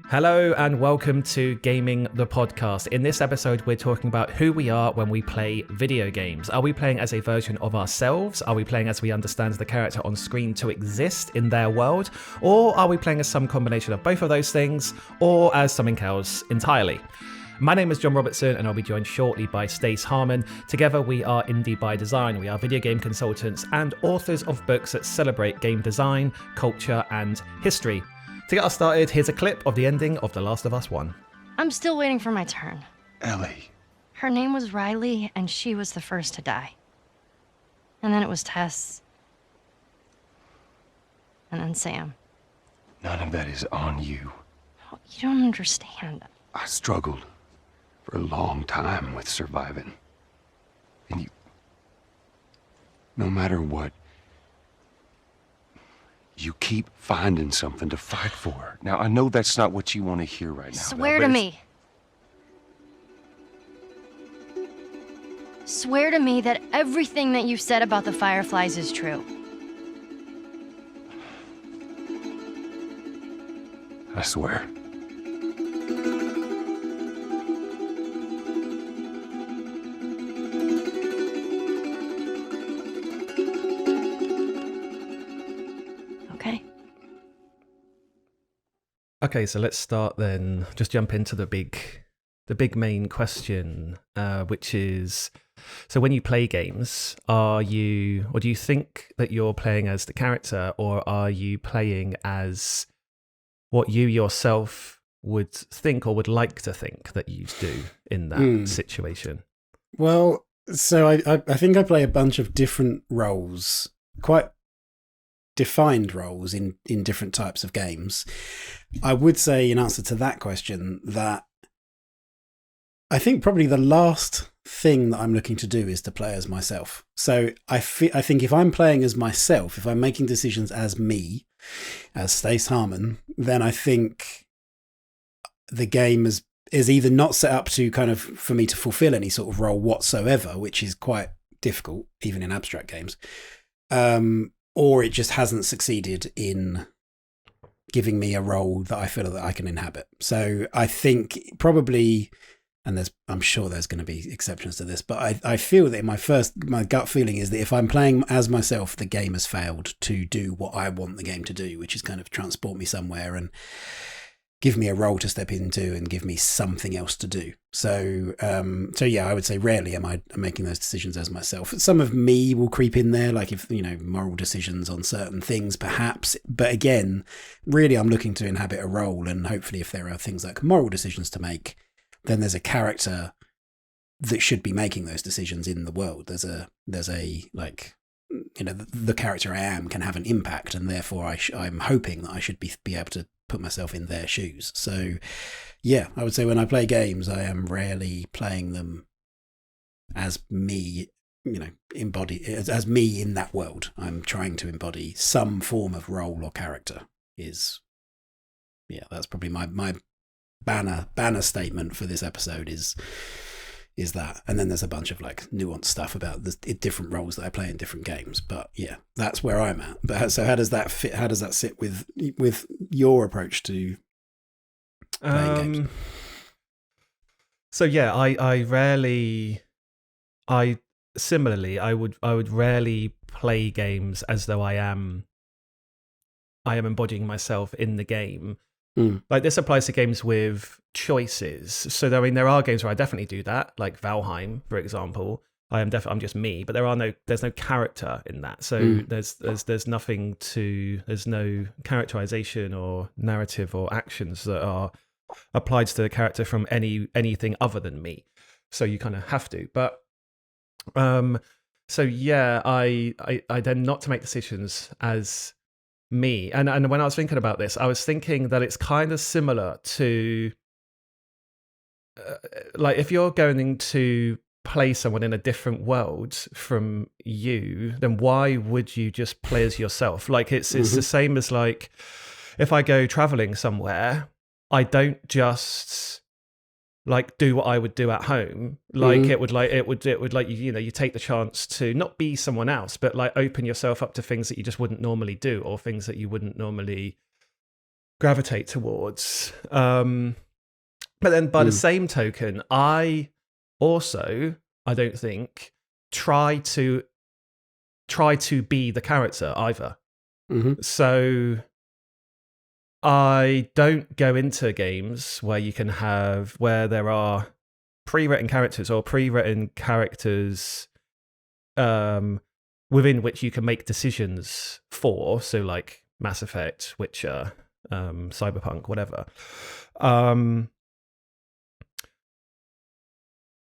Hello and welcome to Gaming the Podcast. In this episode, we're talking about who we are when we play video games. Are we playing as a version of ourselves? Are we playing as we understand the character on screen to exist in their world? Or are we playing as some combination of both of those things, or as something else entirely? My name is John Robertson and I'll be joined shortly by Stace Harmon. Together we are Indie by Design. We are video game consultants and authors of books that celebrate game design, culture and history. To get us started, here's a clip of the ending of The Last of Us 1. I'm still waiting for my turn. Ellie. Her name was Riley, and she was the first to die. And then it was Tess. And then Sam. None of that is on you. Oh, you don't understand. I struggled for a long time with surviving. And you... No matter what, you keep finding something to fight for. Now, I know that's not what you want to hear right now. Swear to me. Swear to me that everything that you said about the Fireflies is true. I swear. Okay, so let's start then. Just jump into the big main question, which is: so when you play games, do you think that you're playing as the character, or are you playing as what you yourself would think or would like to think that you do in that situation? Well, so I think I play a bunch of different roles, quite defined roles in different types of games. I would say in answer to that question that I think probably the last thing that I'm looking to do is to play as myself. So I think if I'm playing as myself, if I'm making decisions as me, as Stace Harmon, then I think the game is either not set up to kind of for me to fulfill any sort of role whatsoever, which is quite difficult even in abstract games, or it just hasn't succeeded in giving me a role that I feel that I can inhabit. So I think probably, and I'm sure there's going to be exceptions to this, but I feel that my gut feeling is that if I'm playing as myself, the game has failed to do what I want the game to do, which is kind of transport me somewhere and give me a role to step into and give me something else to do. So yeah, I would say rarely am I making those decisions as myself. Some of me will creep in there, like if, moral decisions on certain things, perhaps. But again, really, I'm looking to inhabit a role. And hopefully if there are things like moral decisions to make, then there's a character that should be making those decisions in the world. There's a the character I am can have an impact, and therefore I'm hoping that I should be able to put myself in their shoes. So yeah, I would say when I play games, I am rarely playing them as me, embody as me in that world. I'm trying to embody some form of role or character. That's probably my banner statement for this episode is that. And then there's a bunch of like nuanced stuff about the different roles that I play in different games. But yeah, that's where I'm at. But so how does that fit? How does that sit with your approach to playing games? So yeah, I would rarely play games as though I am embodying myself in the game. Like this applies to games with choices. So there are games where I definitely do that, like Valheim, for example. I'm just me, but there's no character in that. So there's no characterization or narrative or actions that are applied to the character from anything other than me. So you kind of have to. But so yeah, I tend not to make decisions as me. And when I was thinking about this, I was thinking that it's kind of similar to like if you're going to play someone in a different world from you, then why would you just play as yourself? Like it's the same as like if I go traveling somewhere, I don't just like do what I would do at home. Like it would you take the chance to not be someone else, but like open yourself up to things that you just wouldn't normally do, or things that you wouldn't normally gravitate towards. But then by the same token, I don't think try to be the character either. So I don't go into games where there are pre-written characters or pre-written characters within which you can make decisions for. So like Mass Effect, Witcher, Cyberpunk, whatever.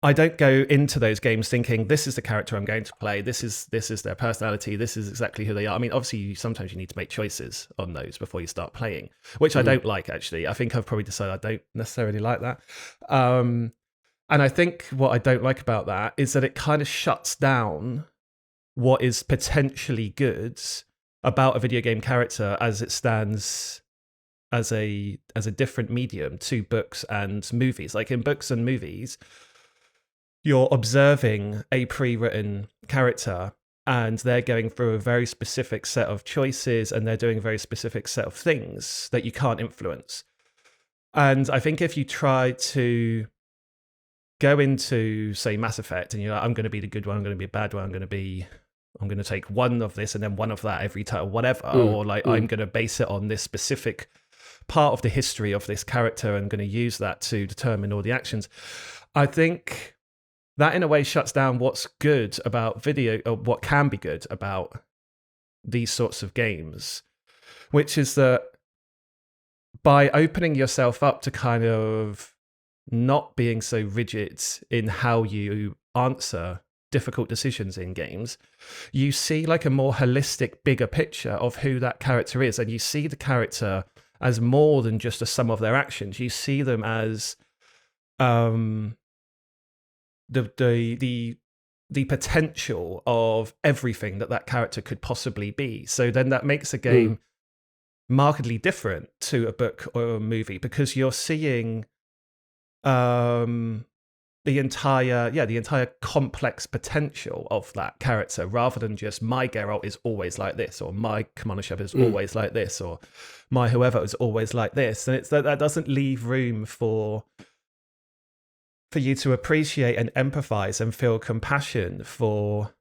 I don't go into those games thinking this is the character I'm going to play. This is their personality. This is exactly who they are. I mean, obviously, sometimes you need to make choices on those before you start playing, which I don't like, actually. I think I've probably decided I don't necessarily like that. And I think what I don't like about that is that it kind of shuts down what is potentially good about a video game character as it stands as a different medium to books and movies. Like in books and movies, you're observing a pre-written character and they're going through a very specific set of choices and they're doing a very specific set of things that you can't influence. And I think if you try to go into, say, Mass Effect and you're like, I'm going to be the good one, I'm going to be a bad one, I'm going to take one of this and then one of that every time, whatever, or like I'm going to base it on this specific part of the history of this character and going to use that to determine all the actions. I think that in a way shuts down what's good about video, or what can be good about these sorts of games, which is that by opening yourself up to kind of not being so rigid in how you answer difficult decisions in games, you see like a more holistic, bigger picture of who that character is. And you see the character as more than just a sum of their actions. You see them as the potential of everything that character could possibly be. So then that makes a game markedly different to a book or a movie, because you're seeing the entire complex potential of that character, rather than just my Geralt is always like this, or my Commander Shepard is always like this, or my whoever is always like this. And it's that doesn't leave room for you to appreciate and empathize and feel compassion for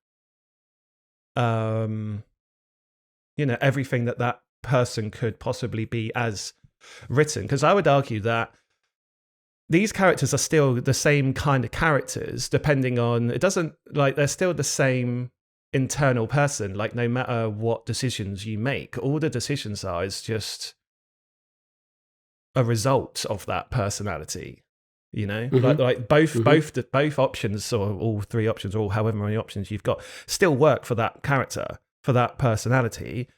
everything that person could possibly be as written. Because I would argue that these characters are still the same kind of characters, depending on, it doesn't, like, they're still the same internal person. Like, no matter what decisions you make, all the decisions are is just a result of that personality. Like both options, or all three options, or however many options you've got, still work for that character, for that personality.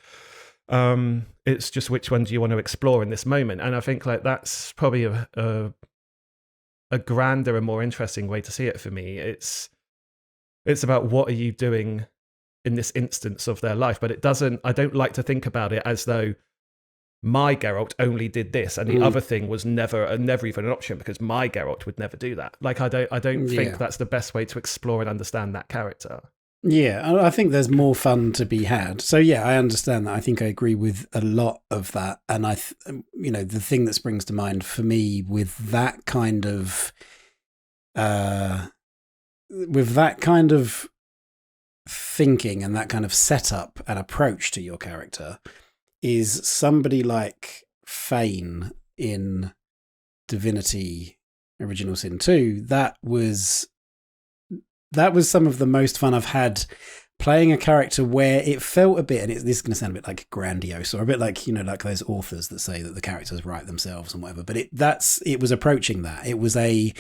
It's just which one do you want to explore in this moment? And I think like that's probably a grander and more interesting way to see it for me. It's about what are you doing in this instance of their life, but I don't like to think about it as though my Geralt only did this and the other thing was never even an option, because my Geralt would never do that. Like I don't think that's the best way to explore and understand that character. Yeah, I think there's more fun to be had. So yeah, I understand that. I think I agree with a lot of that. And the thing that springs to mind for me with that kind of thinking and that kind of setup and approach to your character is somebody like Fane in Divinity Original Sin 2. That was some of the most fun I've had playing a character where it felt a bit, and this is going to sound a bit like grandiose, or a bit like, like those authors that say that the characters write themselves and whatever, but it was approaching that. It was I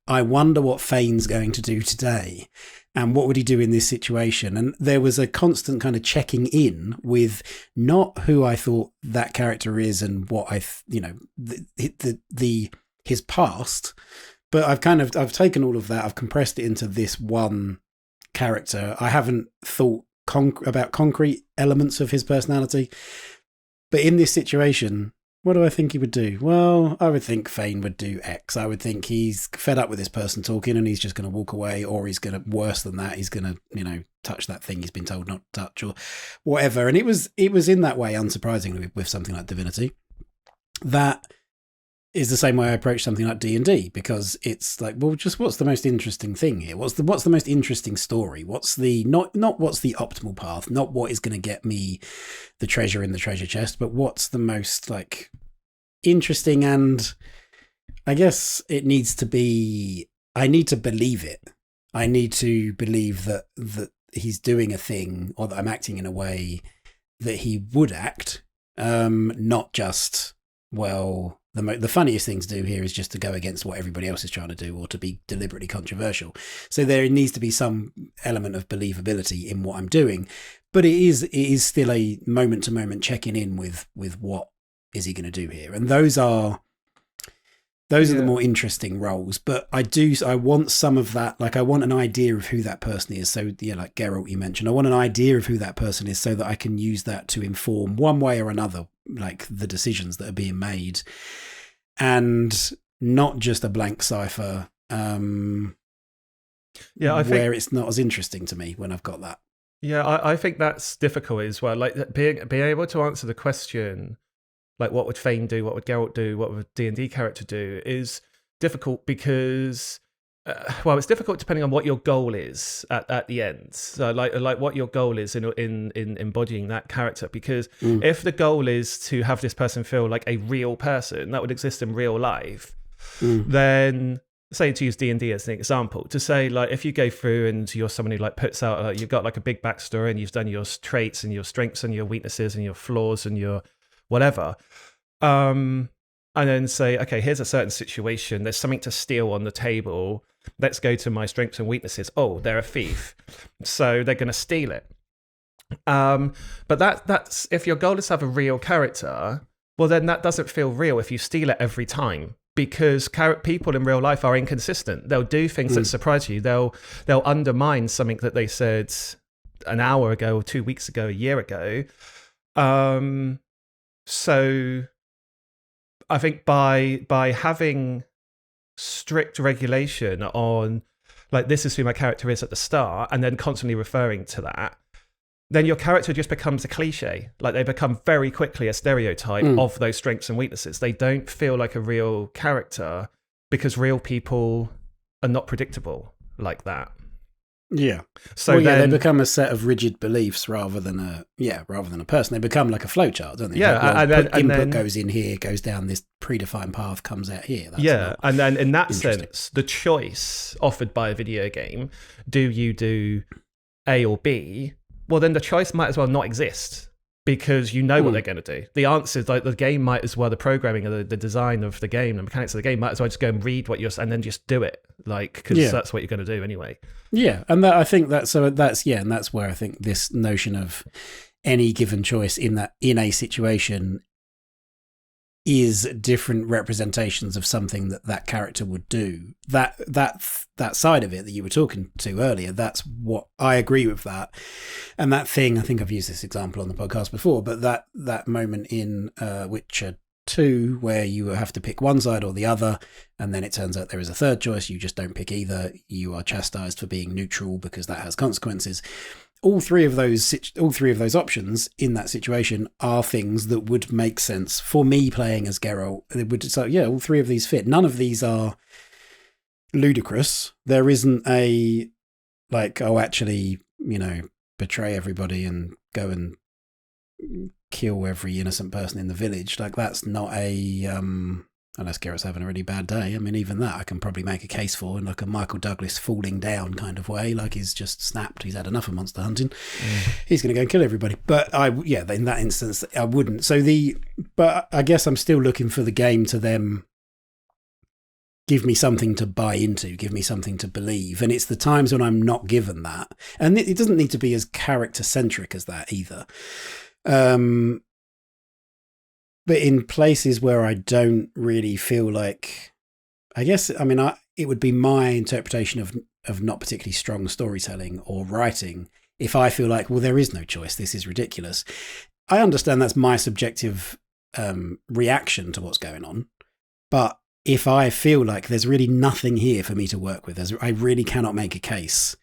wonder what Fane's going to do today, and what would he do in this situation? And there was a constant kind of checking in with not who I thought that character is and what his past, but I've taken all of that, I've compressed it into this one character. I haven't thought about concrete elements of his personality, but in this situation, what do I think he would do? Well, I would think Fane would do X. I would think he's fed up with this person talking and he's just going to walk away, or he's going to, worse than that, he's going to, touch that thing he's been told not to touch or whatever. And it was in that way, unsurprisingly, with something like Divinity. that is the same way I approach something like D&D, because it's like, well, just what's the most interesting thing here? What's the most interesting story? What's the not what's the optimal path, not what is going to get me the treasure in the treasure chest, but what's the most like interesting? And I guess it needs to be, I need to believe it. I need to believe that he's doing a thing, or that I'm acting in a way that he would act, not just, well, the funniest thing to do here is just to go against what everybody else is trying to do, or to be deliberately controversial. So there needs to be some element of believability in what I'm doing, but it is still a moment to moment checking in with what is he going to do here, and those are the more interesting roles. But I want some of that, like I want an idea of who that person is. So yeah, like Geralt you mentioned, I want an idea of who that person is so that I can use that to inform one way or another, like the decisions that are being made, and not just a blank cipher. I think where it's not as interesting to me when I've got that. Yeah, I think that's difficult as well. Like being able to answer the question, like what would Fane do, what would Geralt do, what would a D&D character do, is difficult because, it's difficult depending on what your goal is at the end. So like what your goal is in embodying that character. Because if the goal is to have this person feel like a real person that would exist in real life, then say, to use D&D as an example, to say like if you go through and you're someone who like puts out, you've got like a big backstory and you've done your traits and your strengths and your weaknesses and your flaws and your whatever, and then say, okay, here's a certain situation, there's something to steal on the table, let's go to my strengths and weaknesses. Oh, they're a thief, so they're going to steal it. But that's if your goal is to have a real character, well then that doesn't feel real if you steal it every time, because people in real life are inconsistent. They'll do things that surprise you. They'll undermine something that they said an hour ago or 2 weeks ago, a year ago. So I think by having strict regulation on, like, this is who my character is at the start, and then constantly referring to that, then your character just becomes a cliche. Like, they become very quickly a stereotype of those strengths and weaknesses. They don't feel like a real character because real people are not predictable like that. Yeah. So they become a set of rigid beliefs rather than a person. They become like a flowchart, don't they? Yeah, like, input goes in here, goes down this predefined path, comes out here. That's and then in that sense, the choice offered by a video game, do you do A or B? Well, then the choice might as well not exist, because you know what they're going to do. The answer is, like, the game might as well, the programming or the design of the game, the mechanics of the game might as well just go and read what and then just do it, like, because that's what you're going to do anyway. Yeah, and and that's where I think this notion of any given choice in a situation is different representations of something that character would do. That side of it that you were talking to earlier, that's what I agree with that. And that thing, I think I've used this example on the podcast before, but that moment in Witcher 2 where you have to pick one side or the other, and then it turns out there is a third choice, you just don't pick either, you are chastised for being neutral because that has consequences. All three of those options in that situation are things that would make sense for me playing as Geralt. It would, so yeah, all three of these fit. None of these are ludicrous. There isn't a, like, oh, actually, betray everybody and go and kill every innocent person in the village. Like, that's not a unless Geralt's having a really bad day. I mean, even that I can probably make a case for in like a Michael Douglas falling down kind of way. Like, he's just snapped. He's had enough of monster hunting. He's going to go and kill everybody. But in that instance, I wouldn't. But I guess I'm still looking for the game to then give me something to buy into, give me something to believe. And it's the times when I'm not given that. And it doesn't need to be as character-centric as that either. But in places where I don't really feel like, I guess, I mean, it would be my interpretation of not particularly strong storytelling or writing if I feel like, well, there is no choice, this is ridiculous. I understand that's my subjective reaction to what's going on. But if I feel like there's really nothing here for me to work with, I really cannot make a case,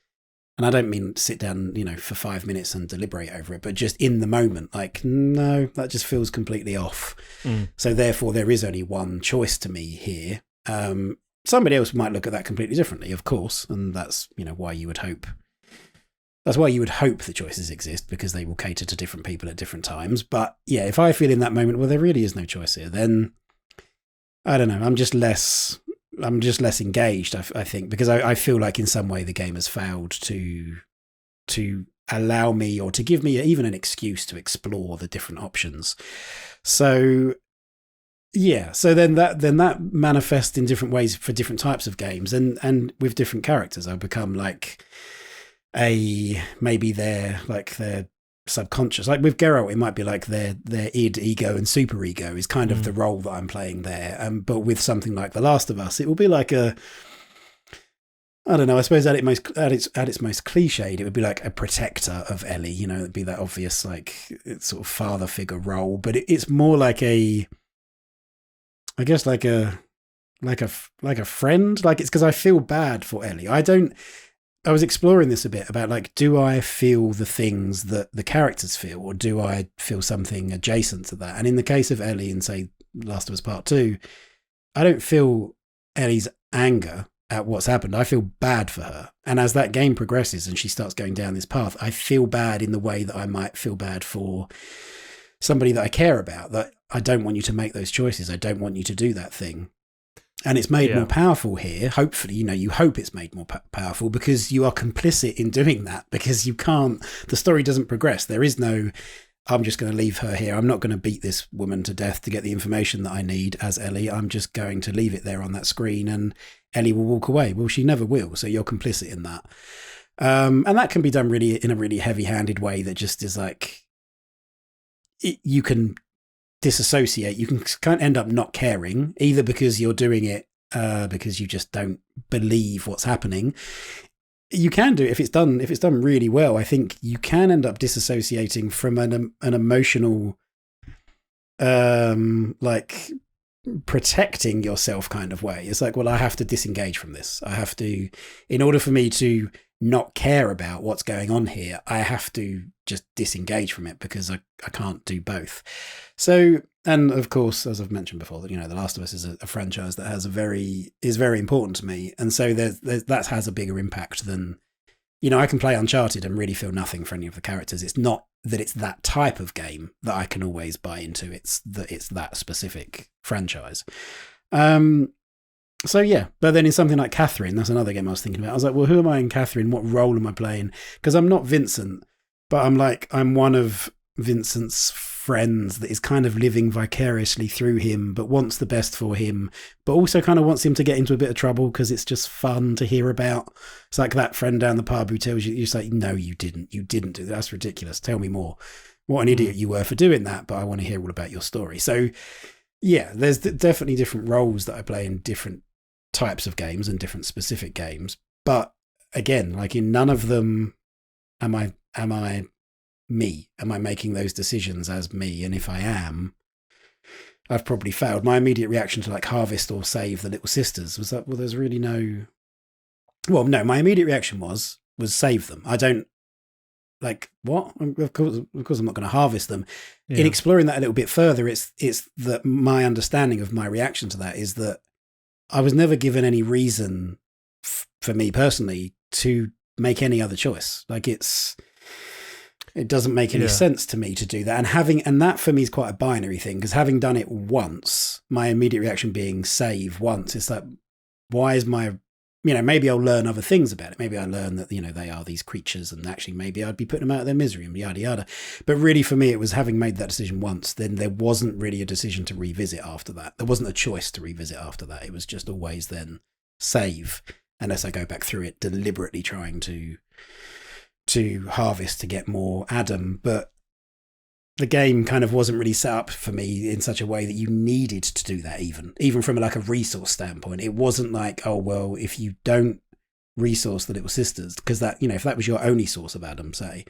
And I don't mean sit down, for 5 minutes and deliberate over it, but just in the moment, like, no, that just feels completely off. So therefore, there is only one choice to me here. Somebody else might look at that completely differently, of course, and that's why you would hope. That's why you would hope the choices exist, because they will cater to different people at different times. But yeah, if I feel in that moment, well, there really is no choice here, then I don't know. I'm just less engaged, I think, because I feel like in some way the game has failed to allow me, or to give me even an excuse to explore the different options. So yeah, so then that manifests in different ways for different types of games, and with different characters. I've become like maybe their subconscious. Like with Geralt, it might be like their id, ego, and super ego is kind of the role that I'm playing there. But with something like The Last of Us, it will be like I don't know. I suppose at its most cliched, it would be like a protector of Ellie. It'd be that obvious like sort of father figure role. But it's more like I guess like a friend. Like, it's because I feel bad for Ellie. I was exploring this a bit about like, do I feel the things that the characters feel, or do I feel something adjacent to that? And in the case of Ellie in, say, Last of Us Part 2, I don't feel Ellie's anger at what's happened. I feel bad for her. And as that game progresses and she starts going down this path, I feel bad in the way that I might feel bad for somebody that I care about, that I don't want you to make those choices. I don't want you to do that thing. And it's made more powerful here. Hopefully, you hope it's made more powerful because you are complicit in doing that, because the story doesn't progress. There is no, I'm just going to leave her here. I'm not going to beat this woman to death to get the information that I need as Ellie. I'm just going to leave it there on that screen and Ellie will walk away. Well, she never will. So you're complicit in that. And that can be done really in a really heavy-handed way that just is like, you can disassociate. You can kind of end up not caring, either because you're doing it because you just don't believe what's happening. You can do it if it's done really well. I think you can end up disassociating from an emotional like protecting yourself kind of way. It's like, well, I have to disengage from this. I have to, in order for me to not care about what's going on here, I have to just disengage from it, because I can't do both. So, and of course, as I've mentioned before, that The Last of Us is a franchise that is very important to me, and so that has a bigger impact than, I can play Uncharted and really feel nothing for any of the characters. It's not that it's that type of game that I can always buy into. It's that specific franchise. So yeah, but then in something like Catherine, that's another game I was thinking about. I was like, well, who am I in Catherine? What role am I playing? Because I'm not Vincent, but I'm one of Vincent's friends that is kind of living vicariously through him, but wants the best for him, but also kind of wants him to get into a bit of trouble because it's just fun to hear about. It's like that friend down the pub who tells you, you're just like, no, you didn't do that. That's ridiculous. Tell me more. What an idiot you were for doing that, but I want to hear all about your story. So yeah, there's definitely different roles that I play in different types of games and different specific games. But again, like in none of them am I me? Am I making those decisions as me? And if I am, I've probably failed. My immediate reaction to like harvest or save the little sisters was that, well, there's really no, well, no, my immediate reaction was save them. I don't like, what? Of course I'm not going to harvest them. Yeah. In exploring that a little bit further, it's that my understanding of my reaction to that is that I was never given any reason for me personally to make any other choice. Like it doesn't make any sense to me to do that. And that for me is quite a binary thing, because having done it once, my immediate reaction being save once, it's like, why is my, maybe I'll learn other things about it. Maybe I learn that, they are these creatures and actually maybe I'd be putting them out of their misery and yada, yada. But really for me, it was having made that decision once, then there wasn't really a decision to revisit after that. There wasn't a choice to revisit after that. It was just always then save, unless I go back through it deliberately trying to harvest to get more Adam. But the game kind of wasn't really set up for me in such a way that you needed to do that, even from like a resource standpoint. It wasn't like, oh, well, if you don't resource the little sisters, because that, if that was your only source of Adam, say,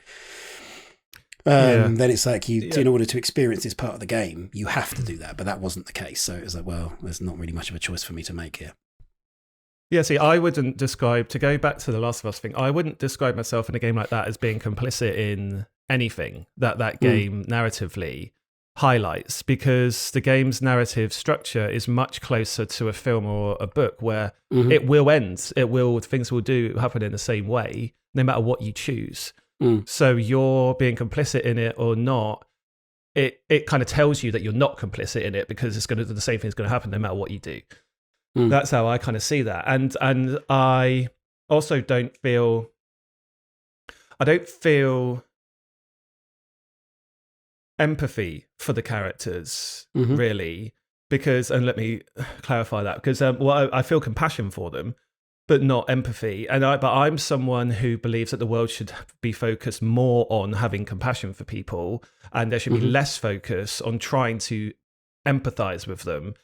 then it's like in order to experience this part of the game, you have to do that. But that wasn't the case. So it was like, well, there's not really much of a choice for me to make here. Yeah, see, I wouldn't describe, to go back to the Last of Us thing, I wouldn't describe myself in a game like that as being complicit in anything that game narratively highlights, because the game's narrative structure is much closer to a film or a book where it will end. Things will happen in the same way, no matter what you choose. So you're being complicit in it or not, it kind of tells you that you're not complicit in it, because the same thing's going to happen no matter what you do. That's how I kind of see that. And I also don't feel empathy for the characters, really, because, and let me clarify that, because I feel compassion for them, but not empathy. But I'm someone who believes that the world should be focused more on having compassion for people, and there should be less focus on trying to empathize with them,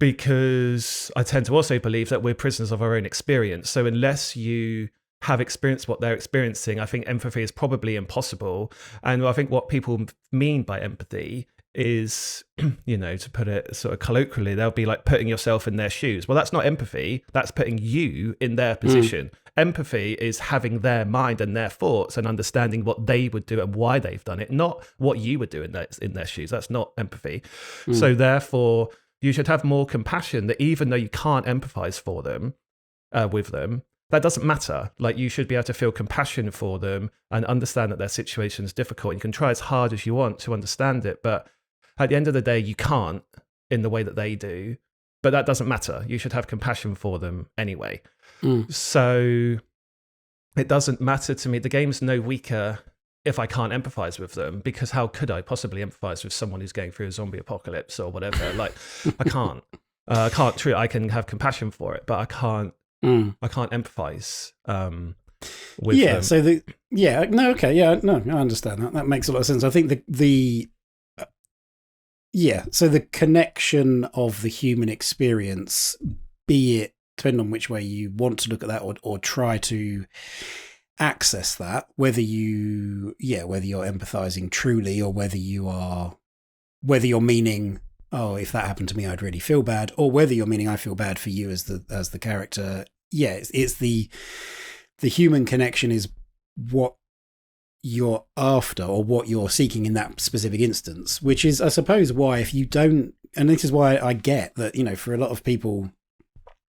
because I tend to also believe that we're prisoners of our own experience. So unless you have experienced what they're experiencing, I think empathy is probably impossible. And I think what people mean by empathy is, to put it sort of colloquially, they'll be like putting yourself in their shoes. Well, that's not empathy. That's putting you in their position. Empathy is having their mind and their thoughts and understanding what they would do and why they've done it, not what you would do in their shoes. That's not empathy. So therefore, you should have more compassion, that even though you can't empathize for them, with them, that doesn't matter. Like, you should be able to feel compassion for them and understand that their situation is difficult. You can try as hard as you want to understand it, but at the end of the day, you can't in the way that they do. But that doesn't matter. You should have compassion for them anyway. So it doesn't matter to me. The game's no weaker if I can't empathize with them, because how could I possibly empathize with someone who's going through a zombie apocalypse or whatever? Like, I can't. I can have compassion for it, but I can't empathize with them. I understand that. That makes a lot of sense. I think so the connection of the human experience, be it, depending on which way you want to look at that or try to access that, whether you're empathizing truly, or whether you're meaning, oh, if that happened to me, I'd really feel bad, or whether you're meaning I feel bad for you as the character. Yeah, it's the human connection is what you're after, or what you're seeking in that specific instance, which is, I suppose, why if you don't, and this is why I get that, for a lot of people,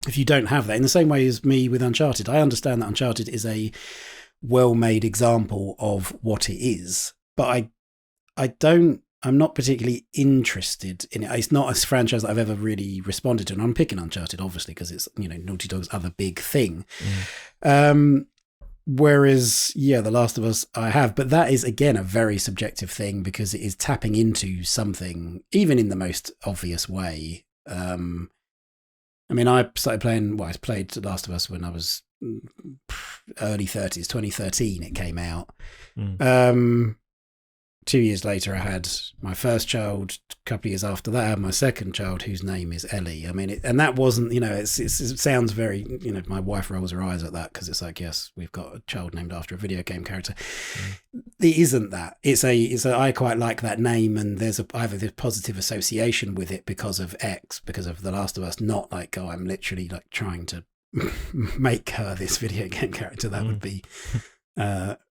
if you don't have that, in the same way as me with Uncharted, I understand that Uncharted is a well-made example of what it is, but I'm not particularly interested in it. It's not a franchise that I've ever really responded to, and I'm picking Uncharted, obviously, because it's, Naughty Dog's other big thing. Whereas, The Last of Us, I have, but that is, again, a very subjective thing, because it is tapping into something, even in the most obvious way. I started playing, I played The Last of Us when I was early 30s, 2013 it came out. 2 years later, I had my first child. A couple of years after that, I had my second child, whose name is Ellie. And that wasn't, it sounds very, my wife rolls her eyes at that, because it's like, yes, we've got a child named after a video game character. It isn't that. I quite like that name, and I have this positive association with it because of X, because of The Last of Us, not like, oh, I'm literally like trying to make her this video game character. That would be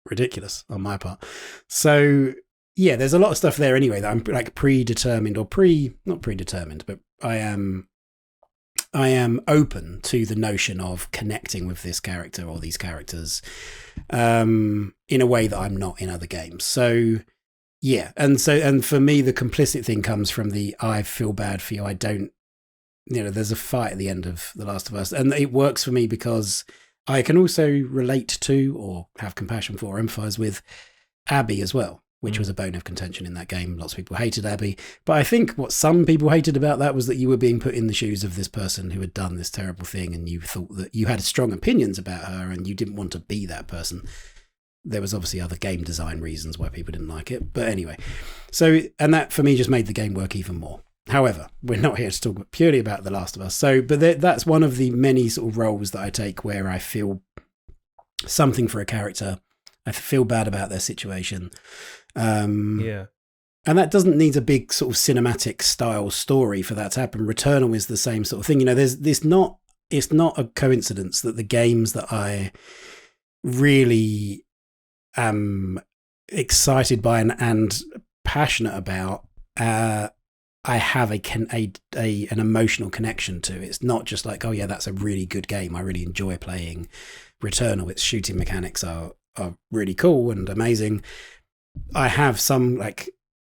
ridiculous on my part. So, yeah, there's a lot of stuff there anyway that I'm like predetermined, or not predetermined, but I am open to the notion of connecting with this character or these characters in a way that I'm not in other games. So yeah, and for me, the complicit thing comes from the I feel bad for you. I don't, there's a fight at the end of The Last of Us, and it works for me because I can also relate to, or have compassion for, or empathize with Abby as well, which was a bone of contention in that game. Lots of people hated Abby. But I think what some people hated about that was that you were being put in the shoes of this person who had done this terrible thing, and you thought that you had strong opinions about her and you didn't want to be that person. There was obviously other game design reasons why people didn't like it. But anyway, and that for me just made the game work even more. However, we're not here to talk purely about The Last of Us. But that's one of the many sort of roles that I take where I feel something for a character. I feel bad about their situation. And that doesn't need a big sort of cinematic style story for that to happen. Returnal is the same sort of thing. There's this not it's not a coincidence that the games that I really am excited by and passionate about, I have an emotional connection to. It's not just like, oh yeah, that's a really good game, I really enjoy playing Returnal, its shooting mechanics are really cool and amazing. I have some, like,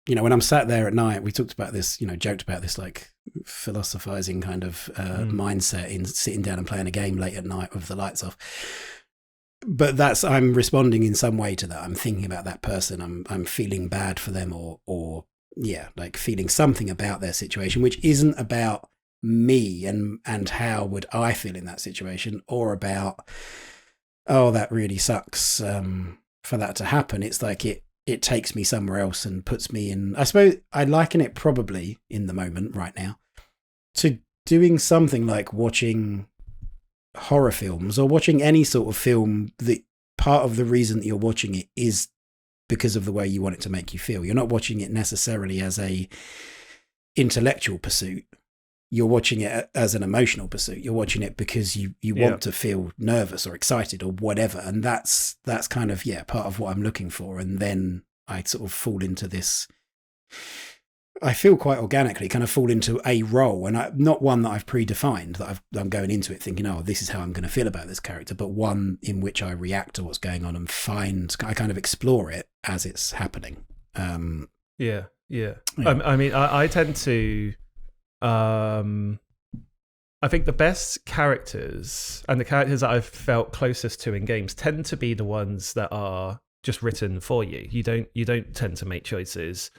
you know, when I'm sat there at night, we talked about this, you know, joked about this like philosophizing kind of mindset in sitting down and playing a game late at night with the lights off. But I'm responding in some way to that. I'm thinking about that person. I'm feeling bad for them, or yeah, like feeling something about their situation, which isn't about me and how would I feel in that situation, or about, oh, that really sucks for that to happen. It's like it takes me somewhere else and puts me in, I suppose I liken it probably in the moment right now to doing something like watching horror films or watching any sort of film that part of the reason that you're watching it is because of the way you want it to make you feel. You're not watching it necessarily as a intellectual pursuit. You're watching it as an emotional pursuit. You're watching it because you want to feel nervous or excited or whatever. And that's kind of, part of what I'm looking for. And then I sort of fall into this, I feel quite organically kind of fall into a role, and not one that I've predefined, that I'm going into it thinking, oh, this is how I'm going to feel about this character, but one in which I react to what's going on and I kind of explore it as it's happening. Yeah. I mean, I tend to, I think the best characters and the characters that I've felt closest to in games tend to be the ones that are just written for you. You don't tend to make choices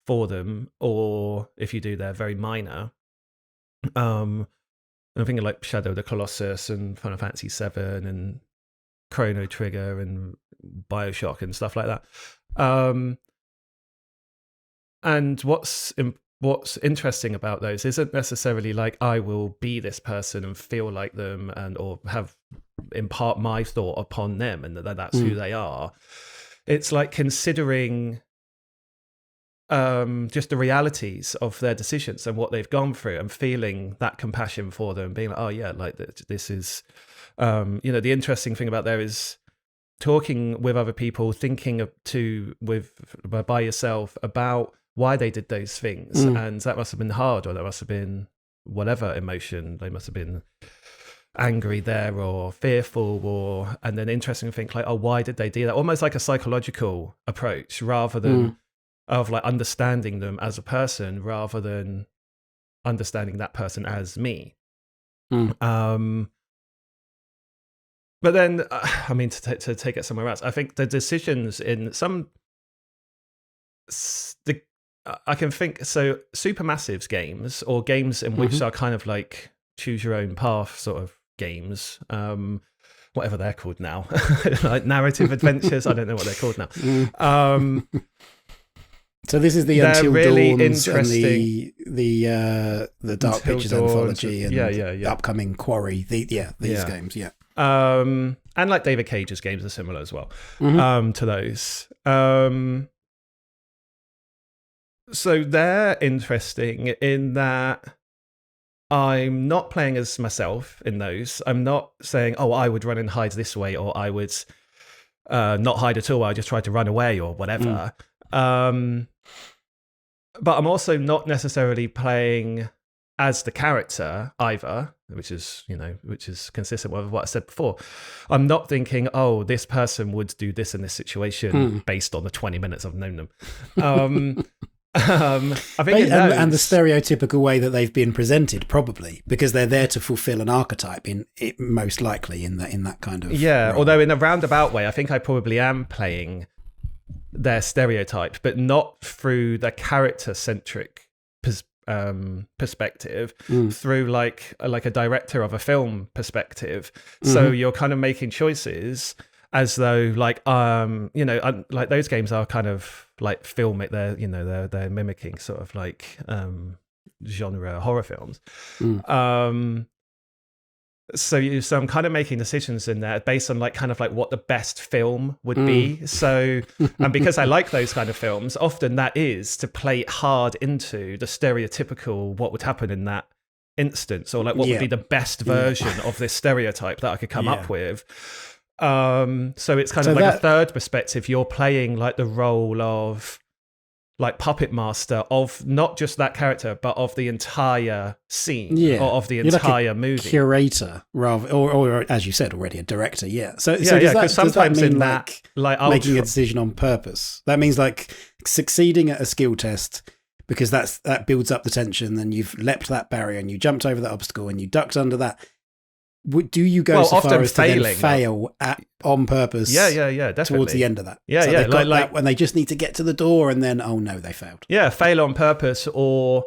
for them, or if you do, they're very minor. And I'm thinking like Shadow of the Colossus and Final Fantasy VII and Chrono Trigger and Bioshock and stuff like that. And what's interesting about those isn't necessarily like I will be this person and feel like them and or have impart my thought upon them and that's who they are. It's like considering just the realities of their decisions and what they've gone through and feeling that compassion for them, being like, oh yeah, like this is, the interesting thing about there is talking with other people, thinking by yourself about why they did those things. And that must have been hard, or that must have been whatever emotion. They must have been angry there or fearful, and then interesting to think like, oh, why did they do that? Almost like a psychological approach rather than of like understanding them as a person rather than understanding that person as me. But then, I mean, to take it somewhere else, I think the decisions in I can think, so Supermassive's games or games in which are kind of like choose your own path sort of games, whatever they're called now, like narrative adventures. I don't know what they're called now. So this is the They're Until really Dawns interesting. and the Dark Until Pictures Dawn, anthology and the upcoming Quarry. These games, and like David Cage's games are similar as well to those. So they're interesting in that I'm not playing as myself in those. I'm not saying, oh, I would run and hide this way, or I would not hide at all. I just try to run away or whatever. But I'm also not necessarily playing as the character either, which is consistent with what I said before. I'm not thinking, oh, this person would do this in this situation based on the 20 minutes I've known them. I think and the stereotypical way that they've been presented, probably because they're there to fulfill an archetype in it, most likely in that kind of role. Although in a roundabout way, I think I probably am playing their stereotype, but not through the character-centric perspective, through like a director of a film perspective. So you're kind of making choices as though like like those games are kind of like filmic. They're mimicking sort of like genre horror films. So I'm kind of making decisions in there based on like kind of like what the best film would be. So, and because I like those kind of films, often that is to play hard into the stereotypical what would happen in instance, or like what would be the best version of this stereotype that I could come up with. So it's kind of like a third perspective. You're playing like the role of like puppet master of not just that character, but of the entire scene or of the entire like movie. Curator, rather, or as you said already, a director. Yeah. So because sometimes does that mean in that, like making a decision on purpose. That means like succeeding at a skill test because that builds up the tension. Then you've leapt that barrier and you jumped over that obstacle and you ducked under that. Do you go so far as to then fail on purpose? Yeah, definitely. Towards the end of that. Yeah, so like when they just need to get to the door and then, oh no, they failed. Yeah, fail on purpose or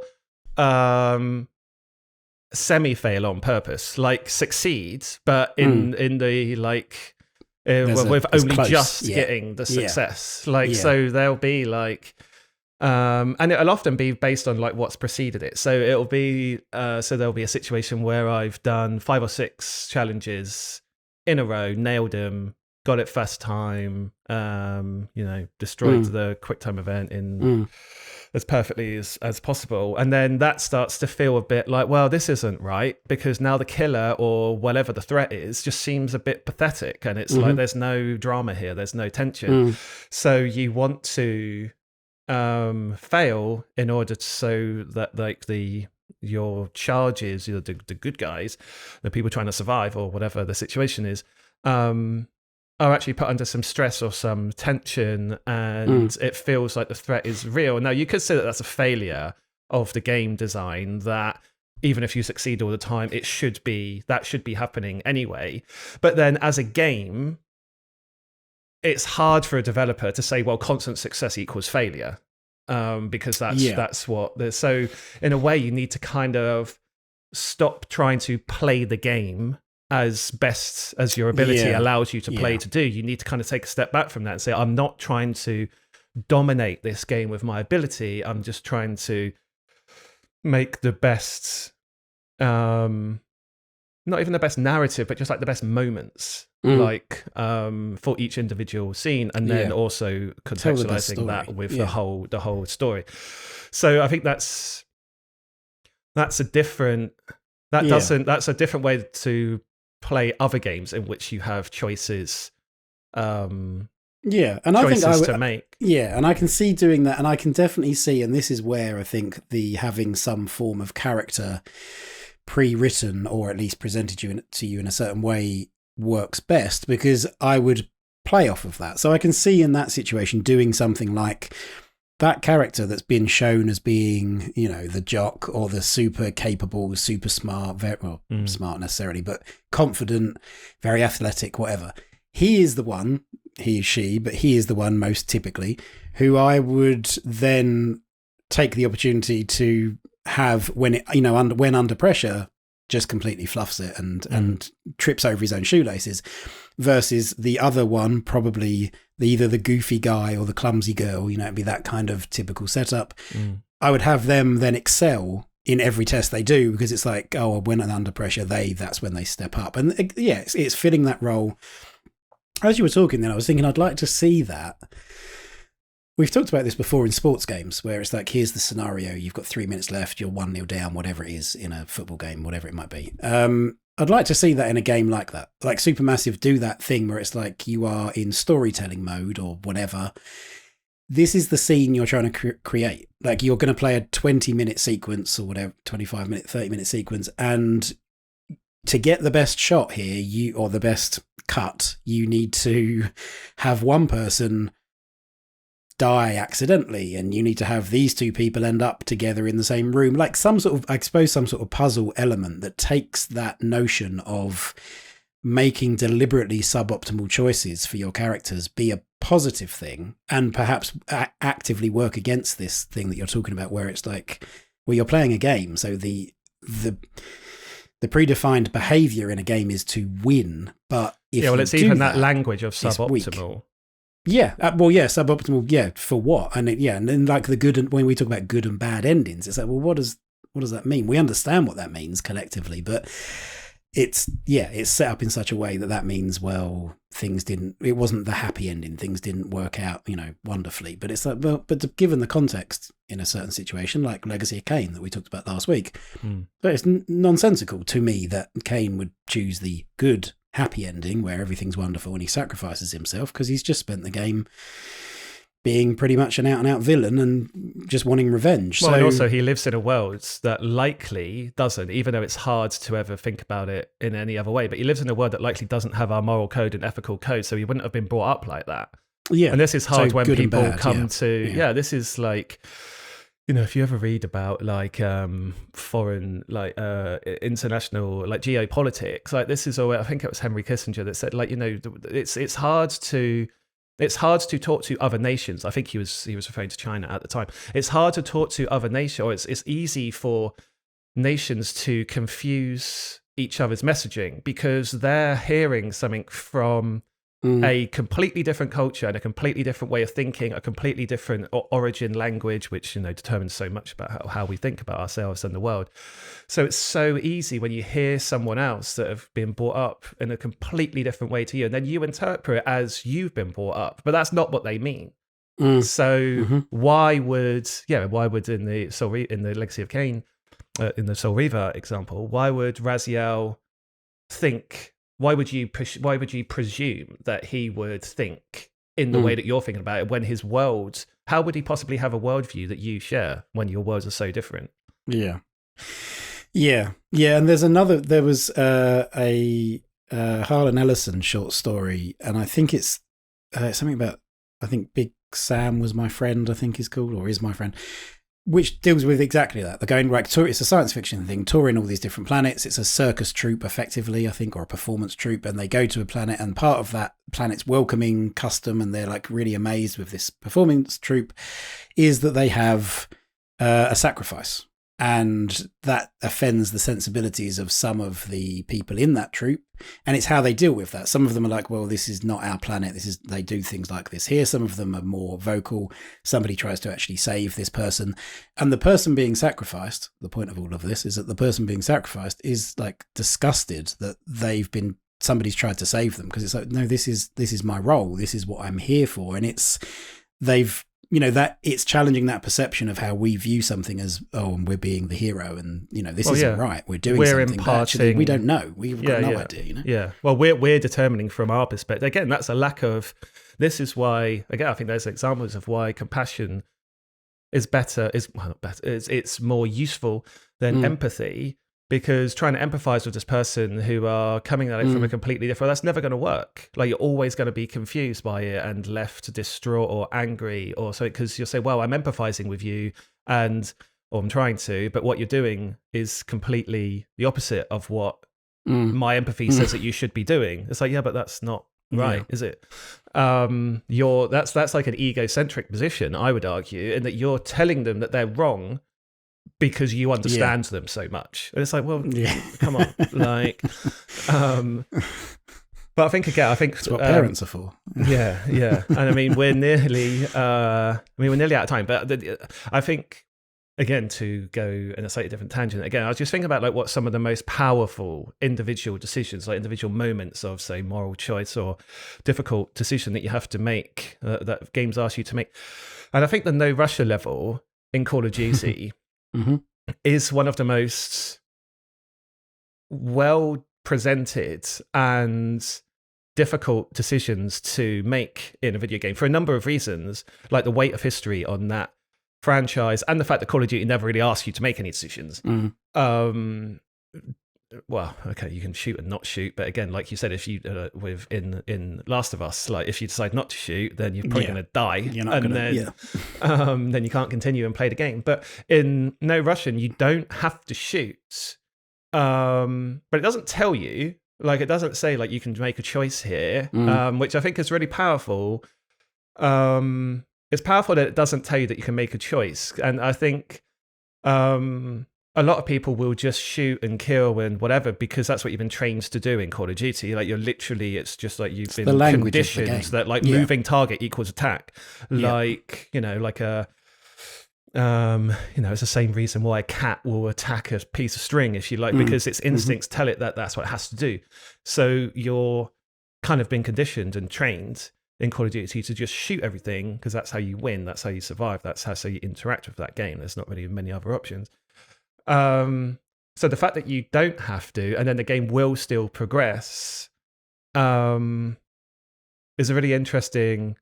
semi-fail on purpose. Like succeed, but in the like with only close. Just getting the success. Like so there'll be like and it'll often be based on like what's preceded it. So it'll be so there'll be a situation where I've done 5 or 6 challenges in a row, nailed them, got it first time, destroyed the quick time event in as perfectly as possible. And then that starts to feel a bit like, well, this isn't right, because now the killer or whatever the threat is just seems a bit pathetic, and it's like there's no drama here, there's no tension. So you want to fail in order so that like your charges, the good guys, the people trying to survive or whatever the situation is, are actually put under some stress or some tension, and it feels like the threat is real. Now you could say that that's a failure of the game design, that even if you succeed all the time, that should be happening anyway. But then as a game, it's hard for a developer to say, well, constant success equals failure, because that's what. So in a way, you need to kind of stop trying to play the game as best as your ability allows you to play to do. You need to kind of take a step back from that and say, I'm not trying to dominate this game with my ability. I'm just trying to make the best, not even the best narrative, but just like the best moments. Like for each individual scene, and then also contextualizing that with the whole story. So I think that's a different that's a different way to play other games in which you have choices. And I think to make. Yeah, and I can see doing that, and I can definitely see, and this is where I think the having some form of character pre-written or at least presented to you in a certain way works best, because I would play off of that. So I can see in that situation doing something like that character that's been shown as being, the jock or the super capable, super smart, smart necessarily, but confident, very athletic, whatever. He is the one, he or she, but he is the one most typically who I would then take the opportunity to have when under pressure, just completely fluffs it and trips over his own shoelaces, versus the other one, probably either the goofy guy or the clumsy girl, it'd be that kind of typical setup. I would have them then excel in every test they do, because it's like, oh, when under pressure, that's when they step up. And it's fitting that role. As you were talking then, I was thinking I'd like to see that. We've talked about this before in sports games, where it's like, here's the scenario, you've got 3 minutes left, you're 1-0 down, whatever it is in a football game, whatever it might be. I'd like to see that in a game like that. Like Supermassive do that thing where it's like you are in storytelling mode or whatever. This is the scene you're trying to create. Like you're going to play a 20-minute sequence or whatever, 25-minute, 30-minute sequence, and to get the best shot here, or the best cut, you need to have one person die accidentally, and you need to have these two people end up together in the same room, like some sort of puzzle element that takes that notion of making deliberately suboptimal choices for your characters be a positive thing, and perhaps actively work against this thing that you're talking about, where it's like, well, you're playing a game, so the predefined behavior in a game is to win, but if it's even that language of suboptimal. Suboptimal. For what? And and then like the good, and when we talk about good and bad endings, it's like, well, what does that mean? We understand what that means collectively, but it's set up in such a way that means, well, it wasn't the happy ending, things didn't work out, wonderfully. But it's like, well, but given the context in a certain situation, like Legacy of Kain that we talked about last week, but it's nonsensical to me that Kain would choose the good happy ending where everything's wonderful and he sacrifices himself, because he's just spent the game being pretty much an out-and-out villain and just wanting revenge. Well, and also he lives in a world that likely doesn't, even though it's hard to ever think about it in any other way, but he lives in a world that likely doesn't have our moral code and ethical code, so he wouldn't have been brought up like that. Yeah. And this is hard when people come to... Yeah, this is like... if you ever read about like foreign, like international, like geopolitics, like this is all. I think it was Henry Kissinger that said, like, it's hard to talk to other nations. I think he was referring to China at the time. It's hard to talk to other nations, or it's easy for nations to confuse each other's messaging because they're hearing something from a completely different culture and a completely different way of thinking, a completely different origin language, which determines so much about how we think about ourselves and the world. So it's so easy when you hear someone else that have been brought up in a completely different way to you, and then you interpret it as you've been brought up, but that's not what they mean. So why would in the Legacy of Kain, in the Soul Reaver example, why would Raziel think? Why would you presume that he would think in the way that you're thinking about it when his world? How would he possibly have a worldview that you share when your worlds are so different? Yeah. And there was a Harlan Ellison short story, and I think it's something about, I think Big Sam was my friend, I think is called, or is my friend, which deals with exactly that. They're going, right, it's a science fiction thing, touring all these different planets. It's a circus troupe, effectively, I think, or a performance troupe. And they go to a planet, and part of that planet's welcoming custom, and they're like really amazed with this performance troupe, is that they have a sacrifice. And that offends the sensibilities of some of the people in that troupe. And it's how they deal with that. Some of them are like, well, this is not our planet. They do things like this here. Some of them are more vocal. Somebody tries to actually save this person. And the person being sacrificed, the point of all of this is that the person being sacrificed is like disgusted that somebody's tried to save them, because it's like, no, this is my role. This is what I'm here for. And that it's challenging that perception of how we view something as, and we're being the hero, and this isn't right. We're doing something that actually we don't know. We've got no idea. Yeah. Well, we're determining from our perspective. Again, that's a lack of. This is why. Again, I think there's examples of why compassion is better. Not better. It's more useful than empathy. Because trying to empathize with this person who are coming at it from a completely different, that's never going to work. Like, you're always going to be confused by it and left distraught or angry, or so, because you'll say, well, I'm empathizing with you, or I'm trying to, but what you're doing is completely the opposite of what my empathy says that you should be doing. It's like, yeah, but that's not right, is it? That's like an egocentric position, I would argue, in that you're telling them that they're wrong because you understand them so much. And it's like, well, come on. Like, but I think that's what parents are for. Yeah. And I mean, we're nearly out of time, but I think, again, to go in a slightly different tangent, again, I was just thinking about like what some of the most powerful individual decisions, like individual moments of, say, moral choice or difficult decision that you have to make, that games ask you to make. And I think the no Russia level in Call of Duty is one of the most well presented and difficult decisions to make in a video game for a number of reasons, like the weight of history on that franchise and the fact that Call of Duty never really asks you to make any decisions. Well, okay, you can shoot and not shoot, but again, like you said, if you in Last of Us, like if you decide not to shoot, then you're probably going to die, then you can't continue and play the game. But in No Russian, you don't have to shoot, but it doesn't tell you, like it doesn't say like you can make a choice here, which I think is really powerful. It's powerful that it doesn't tell you that you can make a choice, and I think. A lot of people will just shoot and kill and whatever because that's what you've been trained to do in Call of Duty. Like it's just like you've been conditioned that like moving target equals attack. Like, like a It's the same reason why a cat will attack a piece of string if you like, because its instincts tell it that that's what it has to do. So you're kind of been conditioned and trained in Call of Duty to just shoot everything because that's how you win, that's how you survive, that's how you interact with that game. There's not really many other options. So the fact that you don't have to, and then the game will still progress, is a really interesting,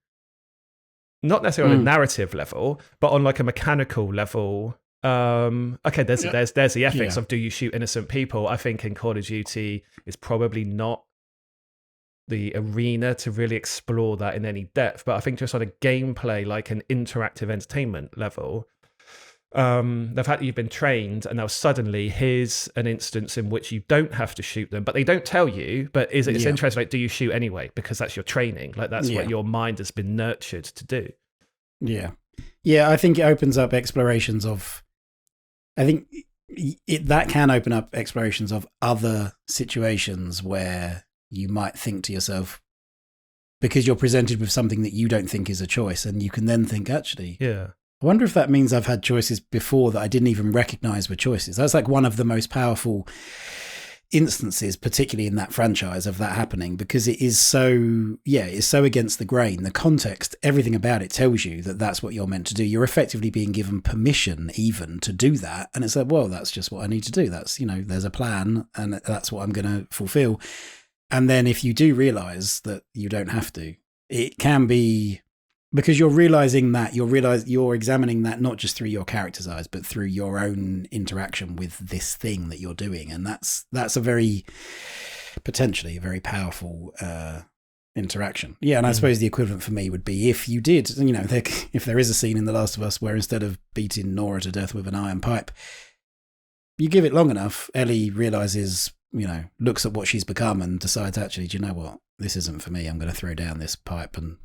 not necessarily on a narrative level, but on like a mechanical level. Okay, there's the ethics of, do you shoot innocent people? I think in Call of Duty is probably not the arena to really explore that in any depth, but I think just on a gameplay, like an interactive entertainment level, the fact that you've been trained and now suddenly here's an instance in which you don't have to shoot them, but they don't tell you, but it's interesting, like, do you shoot anyway? Because that's your training, like that's what your mind has been nurtured to do. Yeah, I think it opens up explorations of, I think that can open up explorations of other situations where you might think to yourself, because you're presented with something that you don't think is a choice, and you can then think, actually, I wonder if that means I've had choices before that I didn't even recognize were choices. That's like one of the most powerful instances, particularly in that franchise, of that happening, because it is so, it's so against the grain. The context, everything about it tells you that that's what you're meant to do. You're effectively being given permission even to do that. And it's like, well, that's just what I need to do. That's, there's a plan and that's what I'm going to fulfill. And then if you do realize that you don't have to, it can be, because you're realizing that, you're examining that not just through your character's eyes, but through your own interaction with this thing that you're doing. And that's a very, potentially a very powerful interaction. Yeah, and I suppose the equivalent for me would be if you did, if there is a scene in The Last of Us where instead of beating Nora to death with an iron pipe, you give it long enough, Ellie realizes, looks at what she's become and decides, actually, do you know what? This isn't for me. I'm going to throw down this pipe and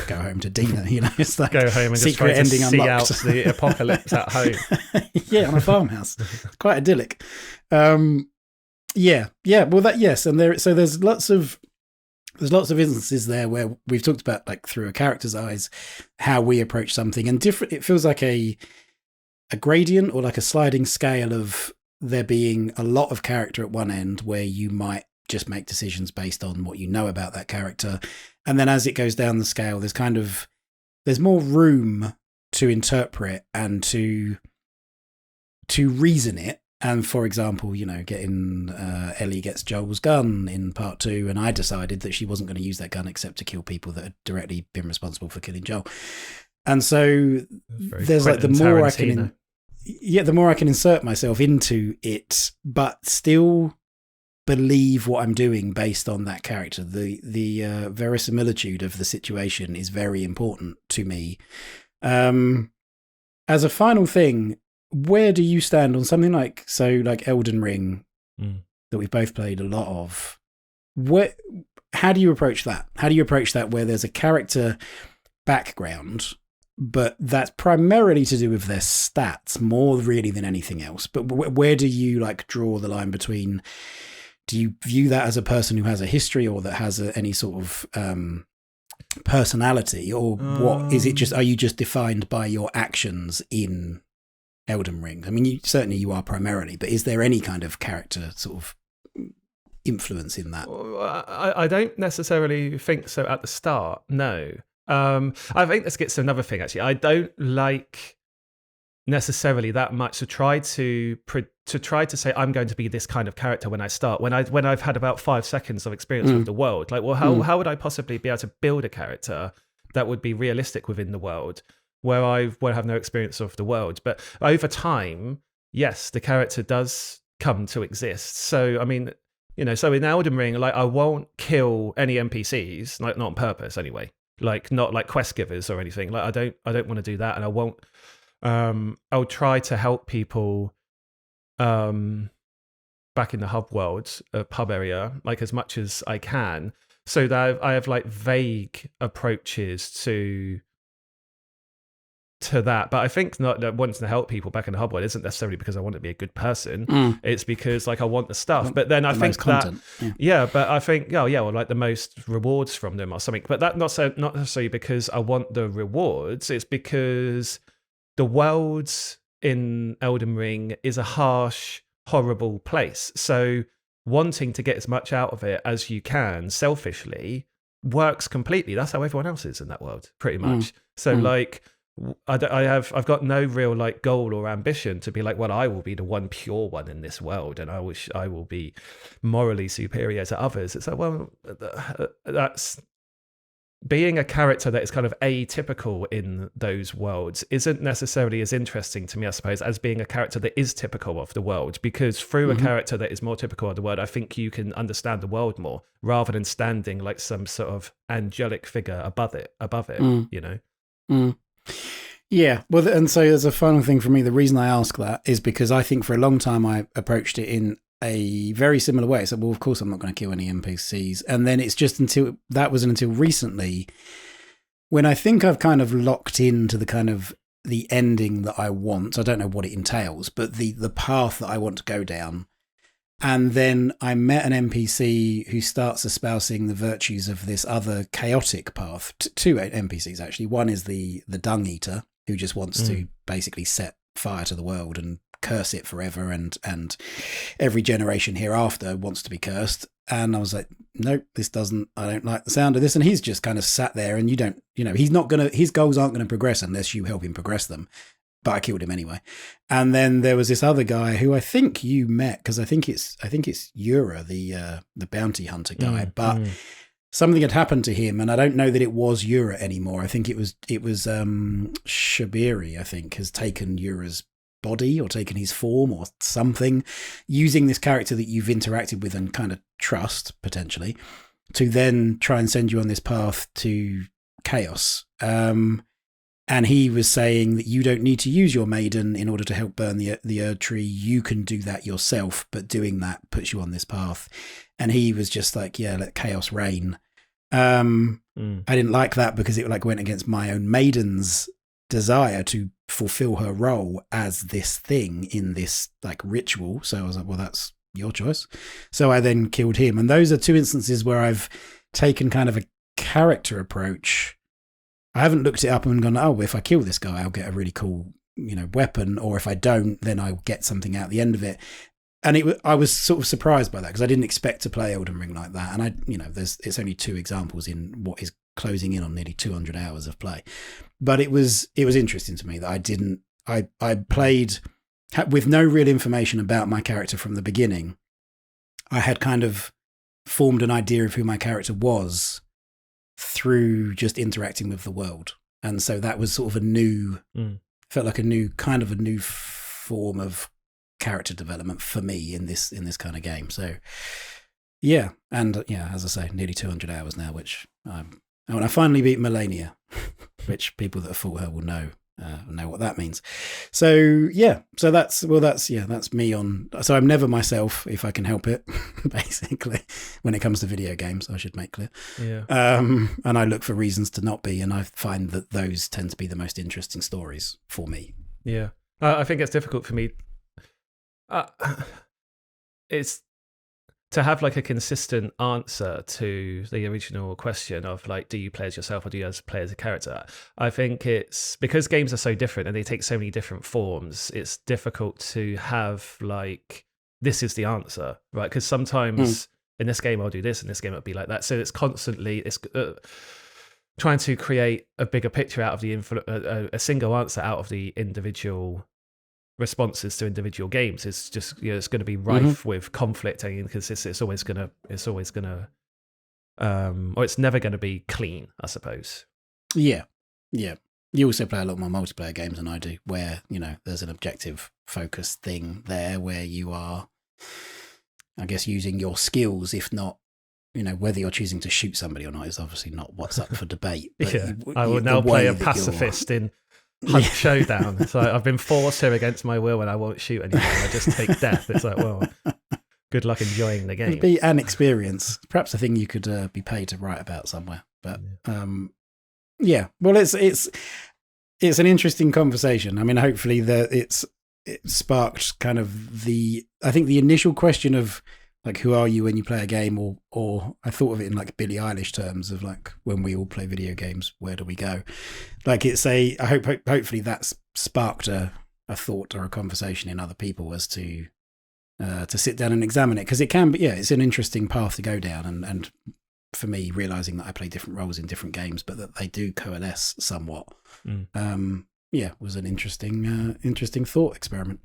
go home to Dina. It's like go home and just try to see out the apocalypse at home. Yeah, on a farmhouse. Quite idyllic. Well, that, yes, and there's lots of instances there where we've talked about, like, through a character's eyes, how we approach something, and different. It feels like a gradient or like a sliding scale of there being a lot of character at one end where you might just make decisions based on what you know about that character. And then as it goes down the scale, there's more room to interpret and to reason it. And for example, Ellie gets Joel's gun in part 2, and I decided that she wasn't going to use that gun except to kill people that had directly been responsible for killing Joel. And so there's like the more I can insert myself into it, but still believe what I'm doing based on that character. The verisimilitude of the situation is very important to me. As a final thing, where do you stand on something like Elden Ring that we've both played a lot of? How do you approach that? How do you approach that where there's a character background, but that's primarily to do with their stats more really than anything else? But where do you draw the line between, do you view that as a person who has a history or that has any sort of personality, or what is it? Just, are you just defined by your actions in Elden Ring? I mean, you are primarily, but is there any kind of character sort of influence in that? I don't necessarily think so at the start, no. I think this gets to another thing, actually. I don't like necessarily that much to try to say I'm going to be this kind of character when I start, when I've had about 5 seconds of experience with the world. Like, well, how would I possibly be able to build a character that would be realistic within the world where I have no experience of the world? But over time, yes, the character does come to exist. So, I mean, so in Elden Ring, like, I won't kill any NPCs, like, not on purpose anyway. Like, not like quest givers or anything. Like, I don't want to do that, and I won't. I'll try to help people back in the hub world, pub area, like, as much as I can, so that I have like vague approaches to that. But I think not that wanting to help people back in the hub world isn't necessarily because I want to be a good person. It's because, like, I want the stuff. But then I think that but I think well, like, the most rewards from them or something. But that not necessarily because I want the rewards. It's because the world in Elden Ring is a harsh, horrible place. So wanting to get as much out of it as you can selfishly works completely. That's how everyone else is in that world, pretty much. So like, I've got no real like goal or ambition to be like, well, I will be the one pure one in this world, and I wish I will be morally superior to others. It's like, well, that's being a character that is kind of atypical in those worlds isn't necessarily as interesting to me, I suppose, as being a character that is typical of the world, because through a character that is more typical of the world, I think you can understand the world more rather than standing like some sort of angelic figure above it, you know? Yeah. Well, and so as a final thing for me, the reason I ask that is because I think for a long time I approached it in a very similar way. So, well, of course, I'm not going to kill any NPCs. And then it's just until recently when I think I've kind of locked into the kind of the ending that I want. I don't know what it entails, but the path that I want to go down. And then I met an NPC who starts espousing the virtues of this other chaotic path. Two NPCs, actually. One is the Dung Eater, who just wants to basically set fire to the world and curse it forever, and every generation hereafter wants to be cursed. And I was like, nope, I don't like the sound of this. And he's just kind of sat there, and his goals aren't going to progress unless you help him progress them. But I killed him anyway. And then there was this other guy who I think you met, because I think it's Yura, the bounty hunter guy. But something had happened to him, and I don't know that it was Yura anymore. I think it was Shabiri, I think, has taken Yura's body or taken his form or something, using this character that you've interacted with and kind of trust potentially to then try and send you on this path to chaos. And he was saying that you don't need to use your maiden in order to help burn the Erd tree. You can do that yourself, but doing that puts you on this path. And he was just like, yeah, let chaos reign. I didn't like that because it like went against my own maiden's desire to fulfill her role as this thing in this like ritual. So I was like, well, that's your choice. So I then killed him. And those are two instances where I've taken kind of a character approach. I haven't looked it up and gone, oh, if I kill this guy, I'll get a really cool, weapon. Or if I don't, then I'll get something out the end of it. And I was sort of surprised by that because I didn't expect to play Elden Ring like that. And it's only 2 examples in what is closing in on nearly 200 hours of play. But it was interesting to me that I played with no real information about my character from the beginning. I had kind of formed an idea of who my character was through just interacting with the world. And so that was sort of felt like a new form of character development for me in this kind of game. So yeah, and yeah, as I say, nearly 200 hours now, which when I finally beat Melania, which people that have fought her will know what that means. So yeah, so that's me on. So I'm never myself if I can help it, basically. When it comes to video games, I should make clear. Yeah. And I look for reasons to not be, and I find that those tend to be the most interesting stories for me. Yeah, I think it's difficult for me. It's to have like a consistent answer to the original question of like, do you play as yourself or do you play as a character? I think it's because games are so different and they take so many different forms. It's difficult to have like, this is the answer, right? Because sometimes in this game I'll do this, in this game it'll be like that. So it's constantly trying to create a bigger picture out of the a single answer out of the individual responses to individual games is just it's going to be rife with conflict, and because it's never going to be clean, I suppose. Yeah. You also play a lot more multiplayer games than I do, where there's an objective focused thing there where you are, I guess, using your skills, if not whether you're choosing to shoot somebody or not is obviously not what's up for debate. But yeah, I will now play a pacifist in Hunt Showdown. So I've been forced here against my will and I won't shoot anyone. I just take death. It's like, well, good luck enjoying the game. It'd be an experience. Perhaps a thing you could be paid to write about somewhere. But yeah. Well, it's an interesting conversation. I mean, hopefully it sparked kind of I think the initial question of Like, who are you when you play a game? Or I thought of it in like Billie Eilish terms of like, when we all play video games, where do we go? Like, hopefully that's sparked a thought or a conversation in other people as to sit down and examine it. Because it can be, it's an interesting path to go down. And for me, realizing that I play different roles in different games, but that they do coalesce somewhat, was an interesting thought experiment.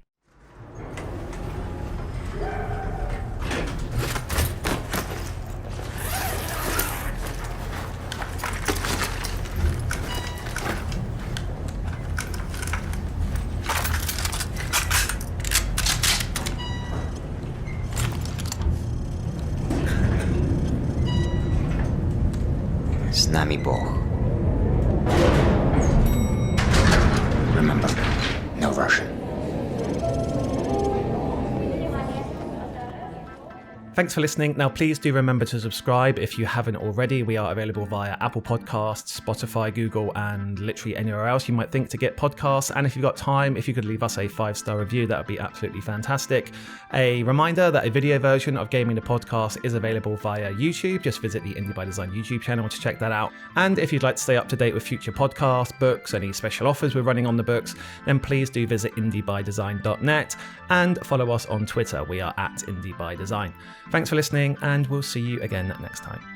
Z nami Bóg. Remember, no Russian. Thanks for listening. Now, please do remember to subscribe if you haven't already. We are available via Apple Podcasts, Spotify, Google, and literally anywhere else you might think to get podcasts. And if you've got time, if you could leave us a 5-star review, that would be absolutely fantastic. A reminder that a video version of Gaming the Podcast is available via YouTube. Just visit the Indie by Design YouTube channel to check that out. And if you'd like to stay up to date with future podcasts, books, any special offers we're running on the books, then please do visit indiebydesign.net and follow us on Twitter. We are at Indie by Design. Thanks for listening, and we'll see you again next time.